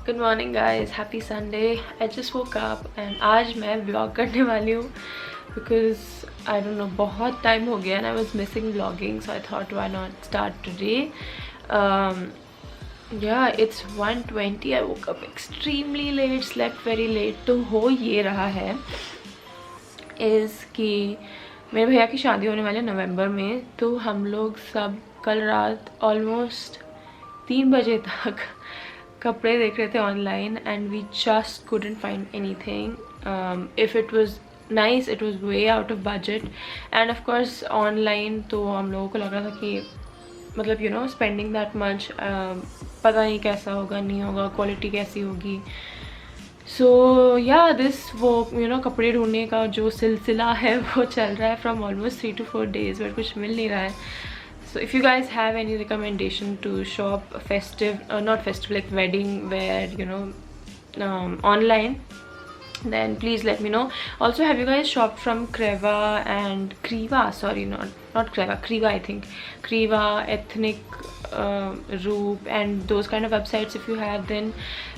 Good morning guys, happy Sunday. I just woke up and आज मैं vlog करने वाली हूँ बिकॉज आई डोंट नो बहुत टाइम हो गया and I was missing vlogging, so I thought why not start today. Yeah it's 1:20। I woke up extremely late, slept very late. तो हो ये रहा है इज़ कि मेरे भैया की शादी होने वाली है नवंबर में, तो हम लोग सब कल रात ऑलमोस्ट 3 बजे तक कपड़े देख रहे थे online and we just couldn't find anything. If it was nice it was way out of budget and of course online तो हम लोगों को लग रहा था कि मतलब you know spending that much, पता नहीं कैसा होगा, नहीं होगा, क्वालिटी कैसी होगी। सो या दिस वो यू नो कपड़े ढूंढने का जो सिलसिला है वो चल रहा है from almost 3 to 4 days, but कुछ मिल नहीं रहा है. So if you guys have any recommendation to shop festive, not festive, like wedding wear, you know, online, then please let me know. Also, have you guys shopped from Creva and Creva? Sorry, not Creva, Creva I think. Creva, Ethnic, Roop and those kind of websites. If you have, then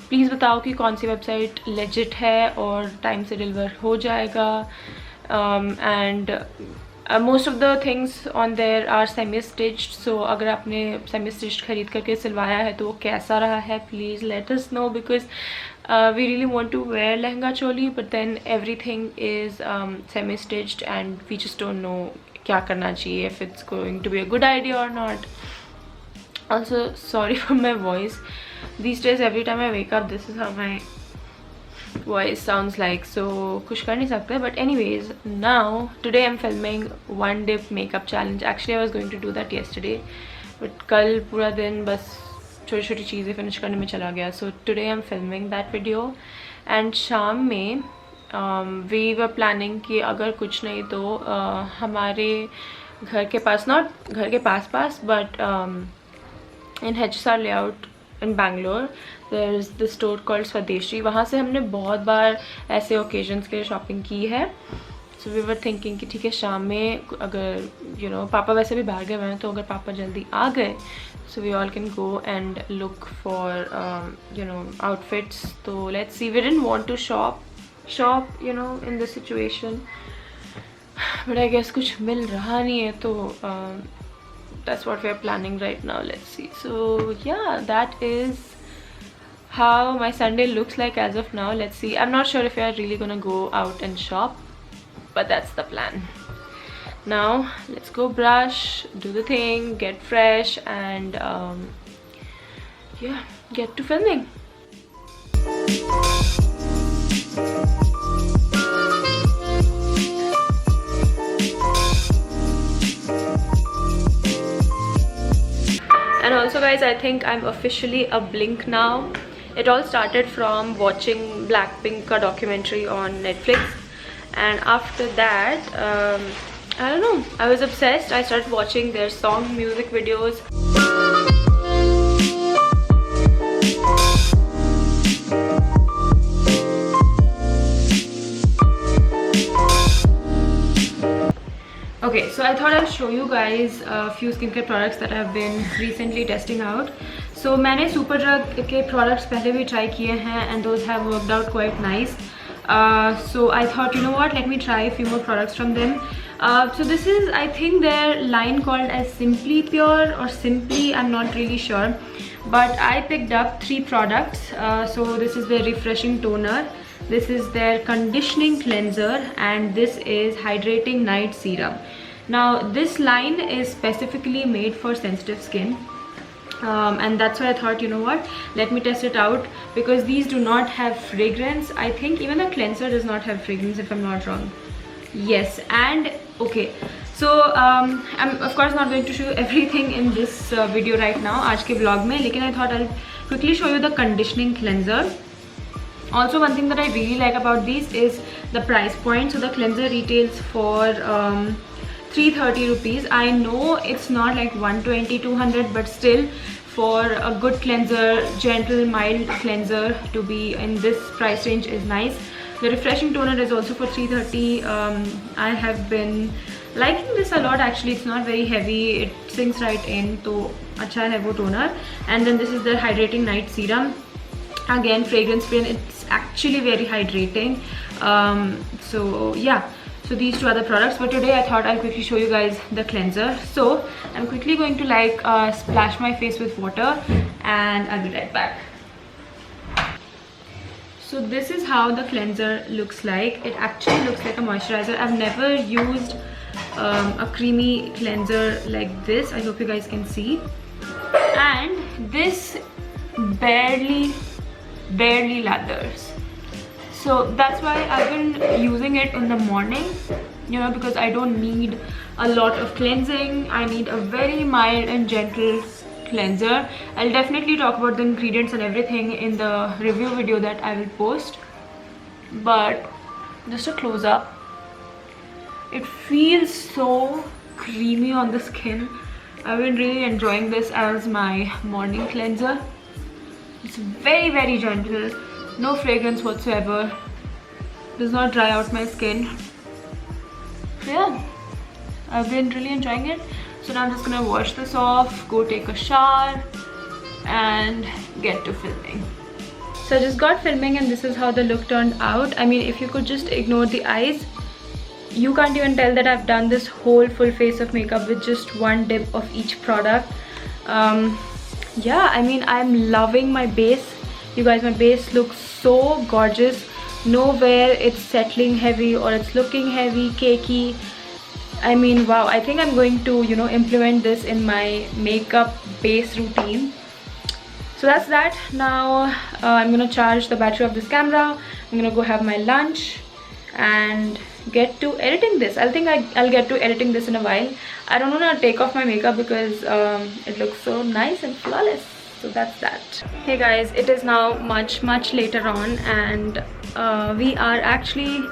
please बताओ कि कौन सी website legit है और time से deliver हो जाएगा. And most of the things on there are semi stitched, so अगर आपने semi stitched खरीद करके सिलवाया है तो वो कैसा रहा है, please let us know, because we really want to wear lehenga choli but then everything is semi stitched and we just don't know क्या करना चाहिए, if it's going to be a good idea or not. Also, sorry for my voice. These days every time I wake up this is how my voice sounds like, so kuch kar nahi sakte. But anyways, now today I'm filming one dip makeup challenge. Actually I was going to do that yesterday but kal pura din bas छोटी छोटी चीज़ें finish करने में चला गया. So today I'm filming that video and शाम में we were planning कि अगर कुछ नहीं तो हमारे घर के पास, not घर के पास but in HSR layout in Bangalore there is this store called Swadeshi. वहाँ से हमने बहुत बार ऐसे occasions के लिए शॉपिंग की है. So we were thinking कि ठीक है शाम में अगर you know पापा वैसे भी बाहर गए हुए हैं तो अगर पापा जल्दी आ गए so we all can go and look for you know outfits. So let's see. We didn't want to shop you know in this situation but I guess कुछ मिल रहा नहीं है तो that's what we are planning right now. Let's see. So yeah, that is how my Sunday looks like as of now. Let's see. I'm not sure if we are really gonna go out and shop, but that's the plan. Now let's go brush, do the thing, get fresh and yeah, get to filming. And also guys, I think I'm officially a Blink now. It all started from watching Blackpink ka documentary on Netflix and after that I don't know, I was obsessed. I started watching their song music videos. Okay, so I thought I'll show you guys a few skincare products that I've been recently testing out. So मैंने Superdrug के products पहले भी try किए हैं and those have worked out quite nice. So I thought, you know what, let me try a few more products from them. So this is, I think, their line called as Simply Pure or Simply, I'm not really sure, but I picked up 3 products. So this is their refreshing toner, this is their conditioning cleanser, and this is hydrating night serum. Now this line is specifically made for sensitive skin. And that's why I thought, you know what, let me test it out, because these do not have fragrance. I think even the cleanser does not have fragrance if I'm not wrong. Yes, and okay, so I'm of course not going to show you everything in this video right now आज के vlog में, लेकिन I thought I'll quickly show you the conditioning cleanser. Also, one thing that I really like about these is the price point. So the cleanser retails for 330 rupees. I know it's not like 120, 200, but still for a good cleanser, gentle, mild cleanser to be in this price range is nice. The refreshing toner is also for 330. I have been liking this a lot actually. It's not very heavy, it sinks right in, so acha hai wo toner. And then this is the hydrating night serum. again fragrance free, and it's actually very hydrating. So yeah, so these two are the products, but today I thought I'll quickly show you guys the cleanser. So I'm quickly going to like splash my face with water, and I'll be right back. So this is how the cleanser looks like. It actually looks like a moisturizer. I've never used a creamy cleanser like this. I hope you guys can see. And this barely lathers. So that's why I've been using it in the morning, you know, because I don't need a lot of cleansing. I need a very mild and gentle cleanser. I'll definitely talk about the ingredients and everything in the review video that I will post, but just a close up, it feels so creamy on the skin. I've been really enjoying this as my morning cleanser. It's very gentle, no fragrance whatsoever, does not dry out my skin. So yeah, I've been really enjoying it. So now I'm just gonna wash this off, go take a shower, and get to filming. So I just got filming, and this is how the look turned out. I mean, if you could just ignore the eyes, you can't even tell that I've done this whole full face of makeup with just one dip of each product. Yeah, I mean, I'm loving my base. You guys, my base looks so gorgeous. Nowhere it's settling heavy or it's looking heavy, cakey. I mean, wow, I think I'm going to, you know, implement this in my makeup base routine. So that's that. Now I'm gonna charge the battery of this camera. I'm gonna go have my lunch and get to editing this. I think I'll get to editing this in a while. I don't want to take off my makeup because it looks so nice and flawless. So that's that. Hey guys, it is now much later on, and we are actually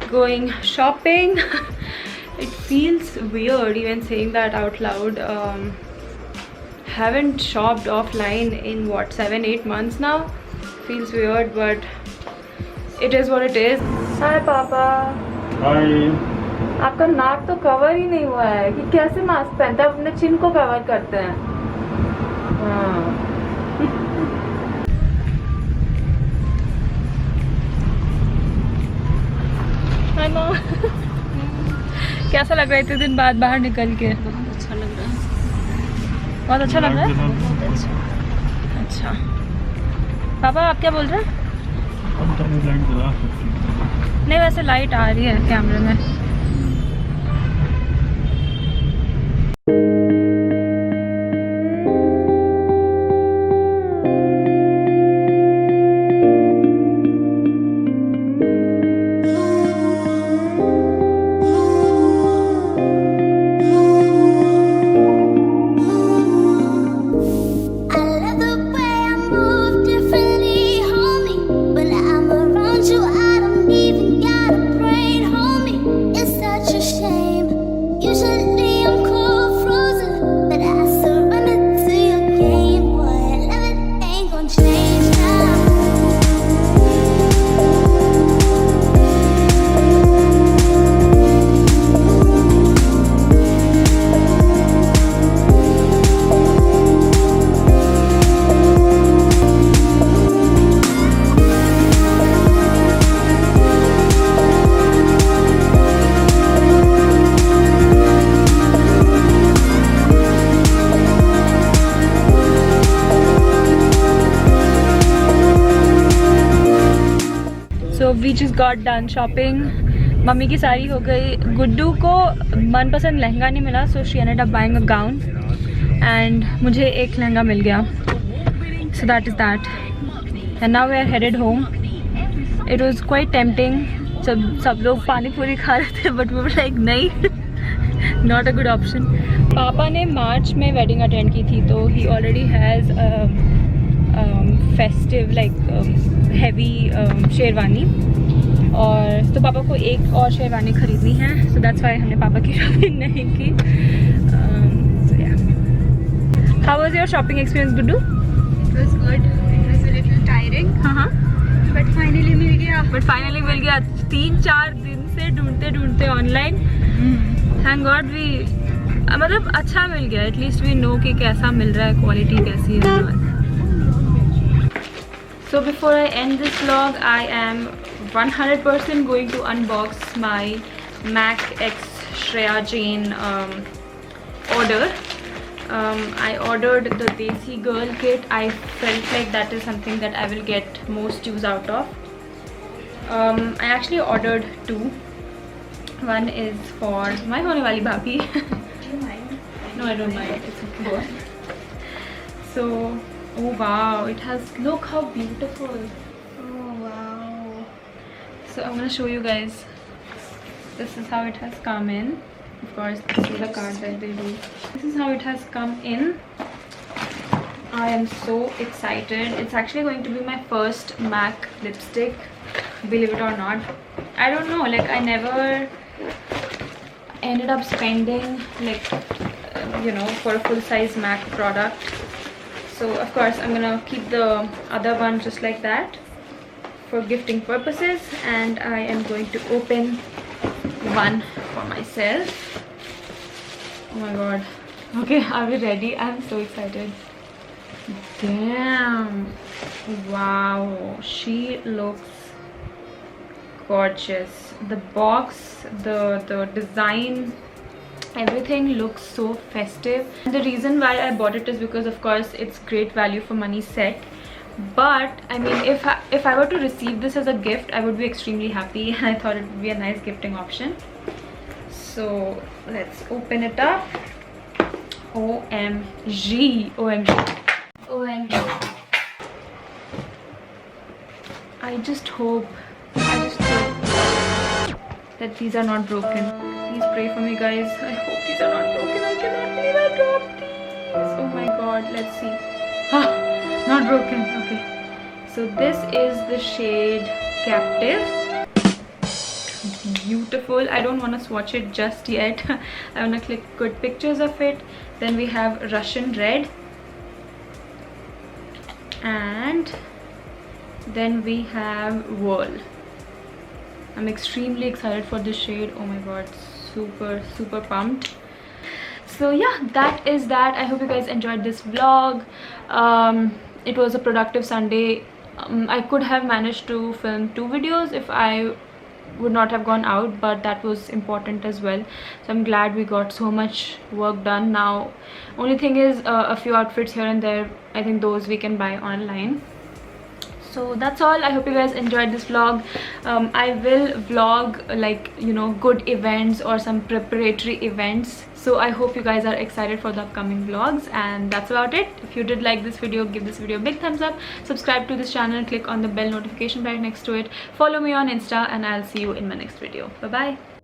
going shopping. It feels weird even saying that out loud. Haven't shopped offline in what, 7-8 months now. Feels weird, but it is what it is. Hi Papa. Hi. आपका नाक तो cover ही नहीं हुआ है कि कैसे mask पहनता है, अपने चिन को कवर करते हैं. हाँ. Hi Mom. कैसा लग रहा है इतने दिन बाद बाहर निकल के? बहुत अच्छा लग रहा है. बहुत अच्छा लग रहा है? बहुत अच्छा. अच्छा. पापा आप क्या बोल रहे हैं? नहीं, वैसे लाइट आ रही है कैमरे में. So we just got done shopping. Mummy की साड़ी हो गई. गुड्डू को मनपसंद लहंगा नहीं मिला, so she ended up buying a gown, and मुझे एक लहंगा मिल गया. So that is that. And now we are headed home. It was quite tempting. सब लोग पानी पूरी खा रहे थे, but we were like नहीं, not a good option. पापा ने मार्च में वेडिंग अटेंड की थी, तो he already has festive like heavy sherwani, और तो पापा को एक और शेरवानी खरीदनी है. So that's why हमने पापा की शॉपिंग नहीं की. So yeah. How was your shopping experience, Guddu? It was good. It was a little tiring. हाँ. But finally मिल गया. But finally मिल गया. 3-4 दिन से ढूंढते ऑनलाइन. Thank God we मतलब अच्छा मिल गया. At least we know कि कैसा मिल रहा है, क्वालिटी कैसी है. So before I end this vlog, I am 100% going to unbox my MAC X Shreya Jain order. I ordered the Desi Girl kit. I felt like that is something that I will get most use out of. I actually ordered two. One is for my hone wali bhabhi. Do you mind? No, I don't mind. It's okay. So, oh wow, it has, look how beautiful. Oh wow. So I'm gonna show you guys. This is how it has come in. Of course, this is the card that they do. This is how it has come in. I am so excited. It's actually going to be my first MAC lipstick, believe it or not. I don't know, like I never ended up spending like you know, for a full-size MAC product. So of course I'm gonna keep the other one just like that for gifting purposes, and I am going to open one for myself. Oh my god. Okay, are we ready? I'm so excited. Damn. Wow, she looks gorgeous. The box, the design, everything looks so festive. And the reason why I bought it is because of course it's great value for money set. But I mean, if I were to receive this as a gift, I would be extremely happy, and I thought it would be a nice gifting option. So let's open it up. OMG, OMG, OMG. I just hope that these are not broken. Please pray for me, guys. I hope these are not broken. I cannot believe I dropped these. Oh my god, let's see. Ah, not broken. Okay. So this is the shade Captive. Beautiful. I don't want to swatch it just yet. I want to click good pictures of it. Then we have Russian Red. And then we have Whirl. I'm extremely excited for this shade. Oh my god, super pumped. So yeah, that is that. I hope you guys enjoyed this vlog. It was a productive Sunday. I could have managed to film 2 videos if I would not have gone out, but that was important as well. So I'm glad we got so much work done. Now only thing is a few outfits here and there. I think those we can buy online. So that's all. I hope you guys enjoyed this vlog. I will vlog like, you know, good events or some preparatory events. So I hope you guys are excited for the upcoming vlogs, and that's about it. If you did like this video, give this video a big thumbs up, subscribe to this channel, click on the bell notification right next to it, follow me on Insta, and I'll see you in my next video. Bye bye.